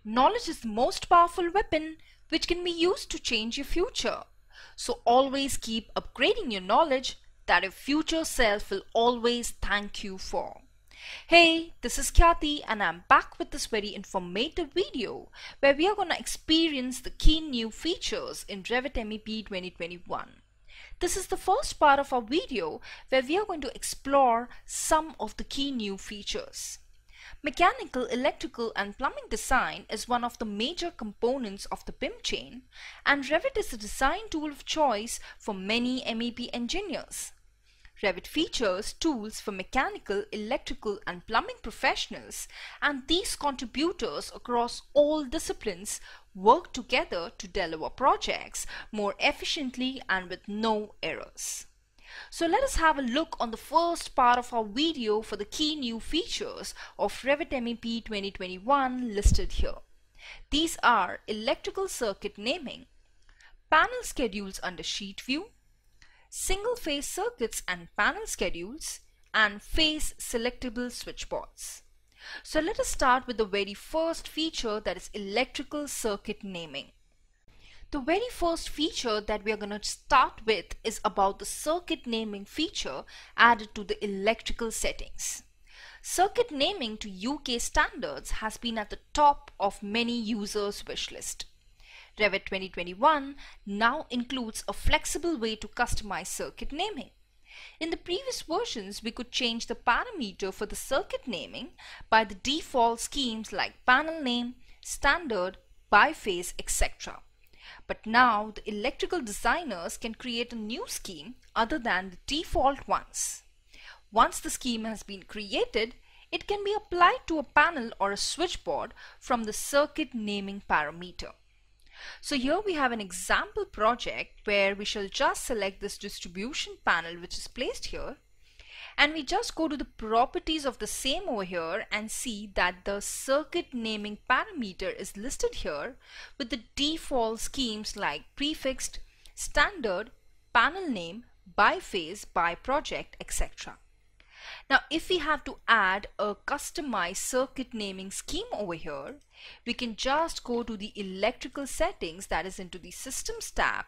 Knowledge is the most powerful weapon which can be used to change your future. So always keep upgrading your knowledge that your future self will always thank you for. Hey, this is Khyati and I'm back with this very informative video where we are going to experience the key new features in Revit MEP 2021. This is the first part of our video where we are going to explore some of the key new features. Mechanical, electrical and plumbing design is one of the major components of the BIM chain, and Revit is the design tool of choice for many MEP engineers. Revit features tools for mechanical, electrical and plumbing professionals, and these contributors across all disciplines work together to deliver projects more efficiently and with no errors. So let us have a look on the first part of our video for the key new features of Revit MEP 2021 listed here. These are electrical circuit naming, panel schedules under sheet view, single phase circuits and panel schedules, and phase selectable switchboards. So let us start with the very first feature, that is electrical circuit naming. The very first feature that we are going to start with is about the circuit naming feature added to the electrical settings. Circuit naming to UK standards has been at the top of many users' wish list. Revit 2021 now includes a flexible way to customize circuit naming. In the previous versions, we could change the parameter for the circuit naming by the default schemes like panel name, standard, biphase, etc. But now the electrical designers can create a new scheme other than the default ones. Once the scheme has been created, it can be applied to a panel or a switchboard from the circuit naming parameter. So here we have an example project where we shall just select this distribution panel which is placed here, and we just go to the properties of the same over here and see that the circuit naming parameter is listed here with the default schemes like prefixed, standard, panel name, biphase, by project, etc. Now if we have to add a customized circuit naming scheme over here, we can just go to the electrical settings, that is into the systems tab,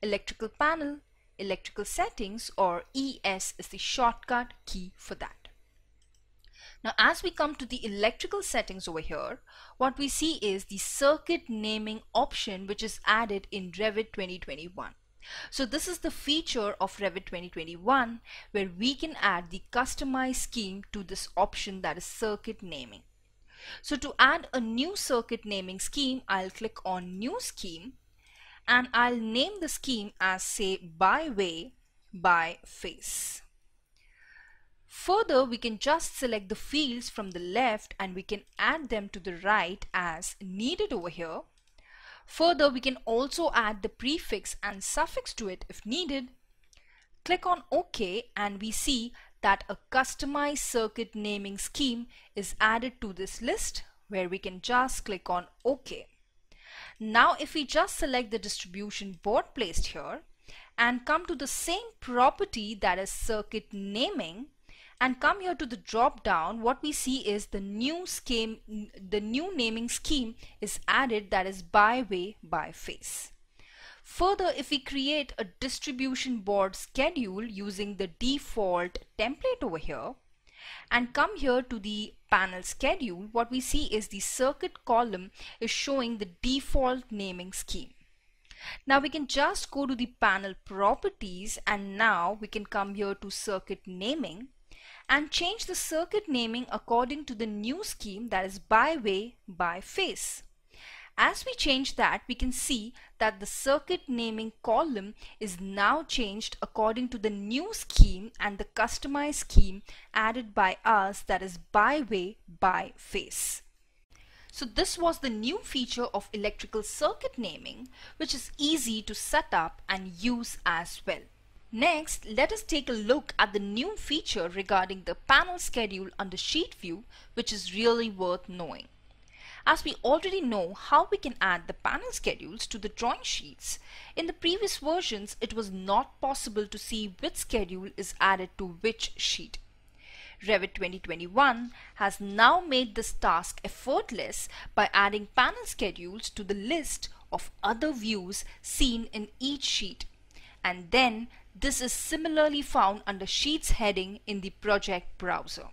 electrical panel, electrical settings, or ES is the shortcut key for that. Now as we come to the electrical settings over here, what we see is the circuit naming option which is added in Revit 2021. So this is the feature of Revit 2021 where we can add the customized scheme to this option, that is circuit naming. So to add a new circuit naming scheme, I'll click on new scheme and I'll name the scheme as, say, by way, by face. Further, we can just select the fields from the left and we can add them to the right as needed over here. Further, we can also add the prefix and suffix to it if needed. Click on OK and we see that a customized circuit naming scheme is added to this list where we can just click on OK. Now if we just select the distribution board placed here and come to the same property, that is circuit naming, and come here to the drop down, what we see is the new naming scheme is added, that is by way, by face. Further, if we create a distribution board schedule using the default template over here and come here to the panel schedule, what we see is the circuit column is showing the default naming scheme. Now we can just go to the panel properties and now we can come here to circuit naming and change the circuit naming according to the new scheme, that is by way, by face. As we change that, we can see that the circuit naming column is now changed according to the new scheme and the customized scheme added by us, that is by way, by face. So this was the new feature of electrical circuit naming, which is easy to set up and use as well. Next, let us take a look at the new feature regarding the panel schedule under sheet view, which is really worth knowing. As we already know how we can add the panel schedules to the drawing sheets, in the previous versions it was not possible to see which schedule is added to which sheet. Revit 2021 has now made this task effortless by adding panel schedules to the list of other views seen in each sheet. And then this is similarly found under Sheets heading in the project browser.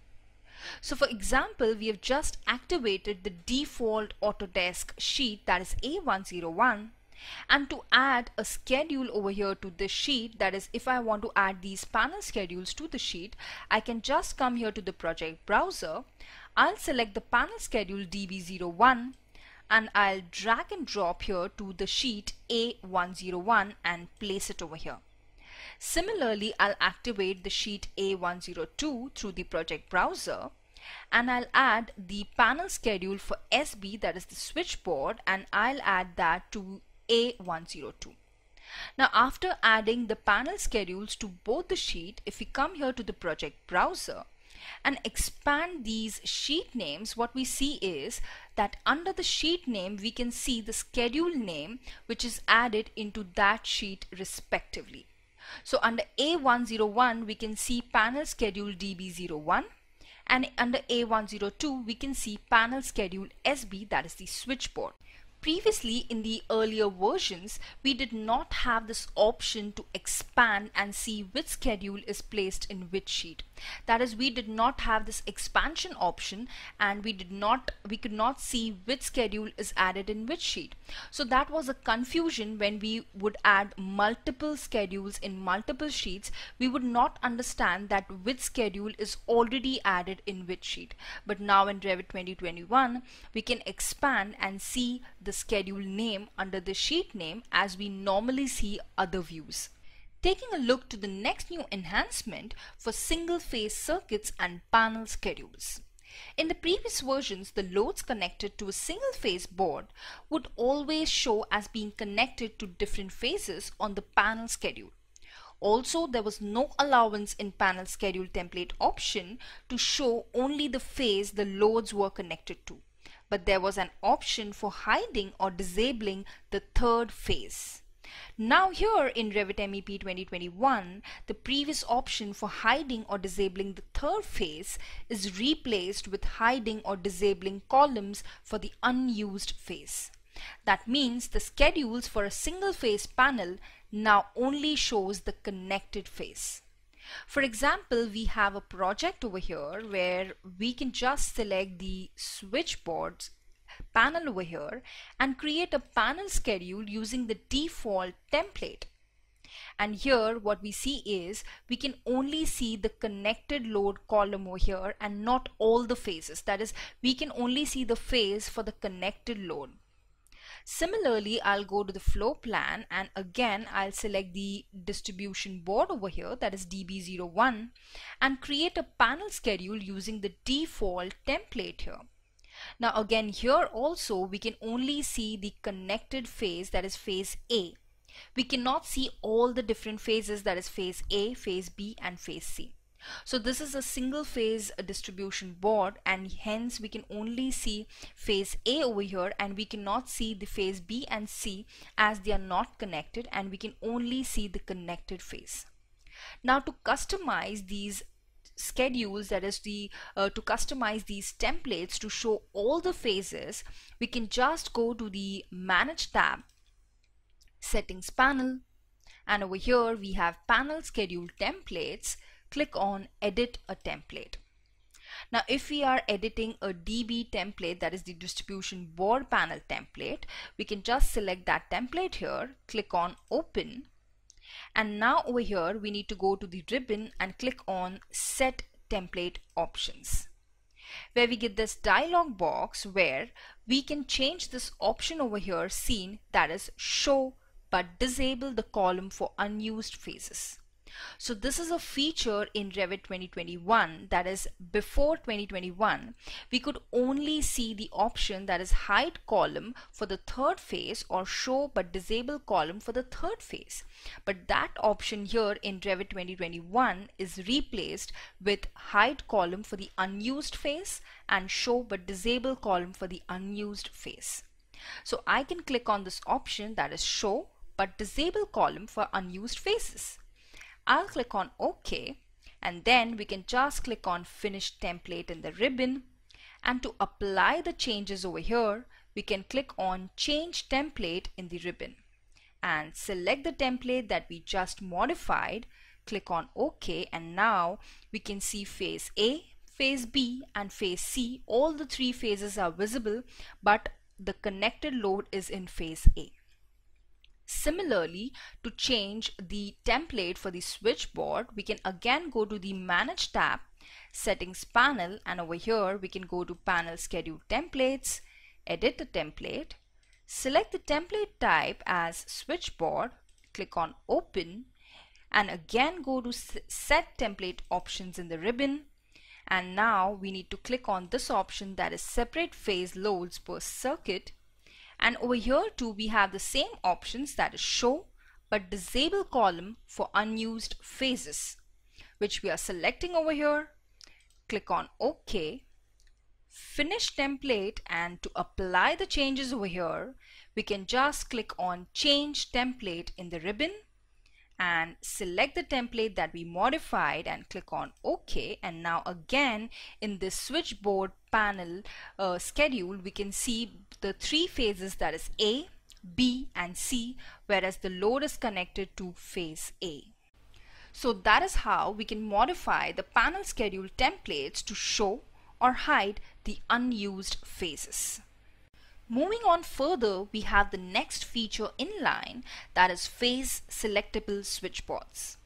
So for example, we have just activated the default Autodesk sheet, that is A101, and to add a schedule over here to this sheet, that is if I want to add these panel schedules to the sheet, I can just come here to the project browser. I'll select the panel schedule DB01 and I'll drag and drop here to the sheet A101 and place it over here. Similarly, I'll activate the sheet A102 through the project browser, and I'll add the panel schedule for SB, that is the switchboard, and I'll add that to A102. Now after adding the panel schedules to both the sheet, if we come here to the project browser and expand these sheet names, what we see is that under the sheet name we can see the schedule name which is added into that sheet respectively. So under A101 we can see panel schedule DB01, and under A102 we can see panel schedule SB, that is the switchboard. Previously in the earlier versions we did not have this option to expand and see which schedule is placed in which sheet. That is, we did not have this expansion option and we could not see which schedule is added in which sheet. So that was a confusion. When we would add multiple schedules in multiple sheets, we would not understand that which schedule is already added in which sheet. But now in Revit 2021 we can expand and see the schedule name under the sheet name as we normally see other views. Taking a look to the next new enhancement for single phase circuits and panel schedules. In the previous versions, the loads connected to a single phase board would always show as being connected to different phases on the panel schedule. Also, there was no allowance in panel schedule template option to show only the phase the loads were connected to, but there was an option for hiding or disabling the third phase. Now here in Revit MEP 2021, the previous option for hiding or disabling the third phase is replaced with hiding or disabling columns for the unused phase. That means the schedules for a single phase panel now only shows the connected phase. For example, we have a project over here where we can just select the switchboards panel over here and create a panel schedule using the default template. And here what we see is we can only see the connected load column over here and not all the phases. That is, we can only see the phase for the connected load. Similarly, I'll go to the floor plan and again I'll select the distribution board over here, that is DB01, and create a panel schedule using the default template here. Now again here also we can only see the connected phase, that is phase A. We cannot see all the different phases, that is phase A, phase B and phase C. So this is a single phase distribution board and hence we can only see phase A over here and we cannot see the phase B and C as they are not connected, and we can only see the connected phase. Now to customize these schedules, that is to customize these templates to show all the phases, we can just go to the Manage tab, Settings panel, and over here we have Panel Schedule Templates. Click on Edit a Template. Now if we are editing a DB template, that is the distribution board panel template, we can just select that template here, click on Open, and now over here we need to go to the ribbon and click on Set Template Options, where we get this dialog box where we can change this option over here seen, that is show but disable the column for unused phases. So this is a feature in Revit 2021, that is before 2021 we could only see the option that is hide column for the third phase or show but disable column for the third phase, but that option here in Revit 2021 is replaced with hide column for the unused phase and show but disable column for the unused phase. So I can click on this option, that is show but disable column for unused phases. I'll click on OK, and then we can just click on Finish Template in the ribbon, and to apply the changes over here we can click on Change Template in the ribbon and select the template that we just modified, click on OK, and now we can see phase A, phase B and phase C. All the three phases are visible, but the connected load is in phase A. Similarly, to change the template for the switchboard, we can again go to the Manage tab, Settings panel, and over here we can go to Panel Schedule Templates, edit the template, select the template type as switchboard, click on Open, and again go to Set Template Options in the ribbon. And now we need to click on this option, that is Separate Phase Loads per Circuit. And over here too we have the same options, that is Show but Disable Column for Unused Phases, which we are selecting over here. Click on OK, Finish Template, and to apply the changes over here we can just click on Change Template in the ribbon and select the template that we modified and click on OK. And now again in this switchboard panel schedule we can see the three phases, that is A, B and C, whereas the load is connected to phase A. So that is how we can modify the panel schedule templates to show or hide the unused phases. Moving on further, we have the next feature in line, that is phase selectable switchboards.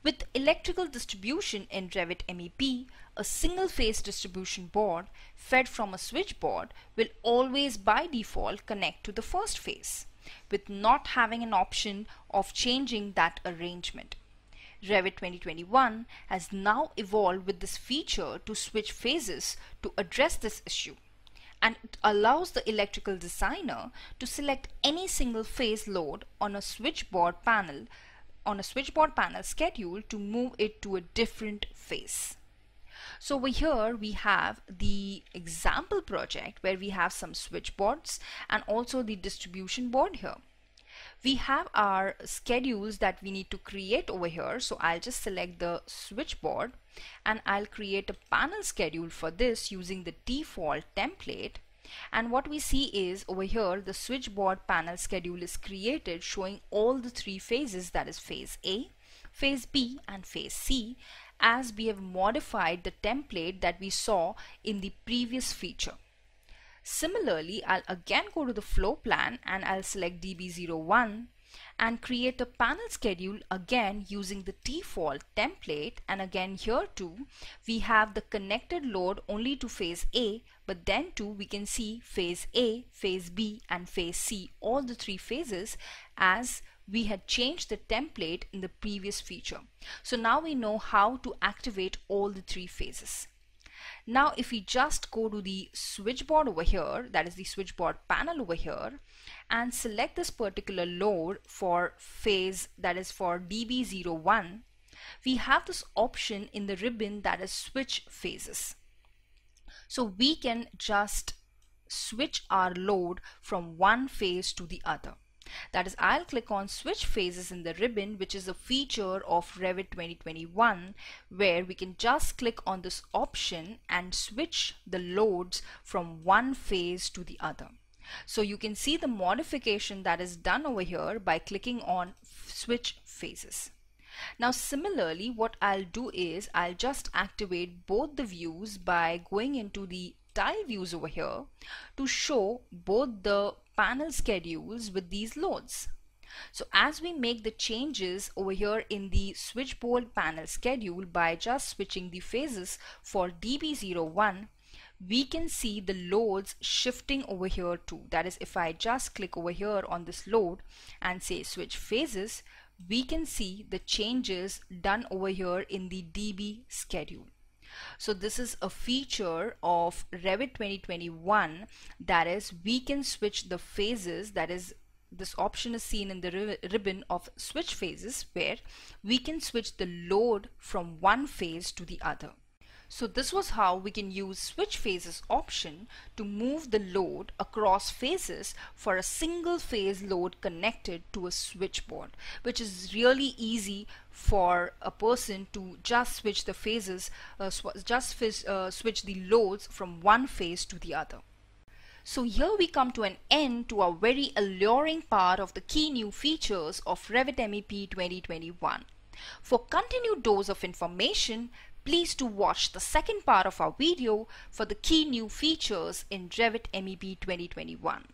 With electrical distribution in Revit MEP, a single phase distribution board fed from a switchboard will always by default connect to the first phase, with not having an option of changing that arrangement. Revit 2021 has now evolved with this feature to switch phases to address this issue, and it allows the electrical designer to select any single phase load on a switchboard panel schedule to move it to a different phase. So over here we have the example project where we have some switchboards and also the distribution board here. We have our schedules that we need to create over here, so I'll just select the switchboard and I'll create a panel schedule for this using the default template. And what we see is over here the switchboard panel schedule is created, showing all the three phases, that is phase A, phase B and phase C, as we have modified the template that we saw in the previous feature. Similarly, I'll again go to the floor plan and I'll select DB01 and create a panel schedule again using the default template. And again here too we have the connected load only to phase A, but then too we can see phase A, phase B and phase C, all the three phases, as we had changed the template in the previous feature. So now we know how to activate all the three phases. Now if we just go to the switchboard over here, that is the switchboard panel over here, and select this particular load for phase, that is for DB01, we have this option in the ribbon, that is switch phases. So we can just switch our load from one phase to the other. That is, I'll click on switch phases in the ribbon, which is a feature of Revit 2021 where we can just click on this option and switch the loads from one phase to the other. So you can see the modification that is done over here by clicking on switch phases. Now similarly, what I'll do is I'll just activate both the views by going into the tile views over here to show both the panel schedules with these loads. So as we make the changes over here in the switchboard panel schedule by just switching the phases for DB01, we can see the loads shifting over here too. That is, if I just click over here on this load and say switch phases, we can see the changes done over here in the DB schedule. So this is a feature of Revit 2021, that is, we can switch the phases, that is, this option is seen in the ribbon of switch phases where we can switch the load from one phase to the other. So this was how we can use switch phases option to move the load across phases for a single phase load connected to a switchboard, which is really easy for a person to just switch the phases, switch the loads from one phase to the other. So here we come to an end to our very alluring part of the key new features of Revit MEP 2021. For continued dose of information, please to watch the second part of our video for the key new features in Revit MEP 2021.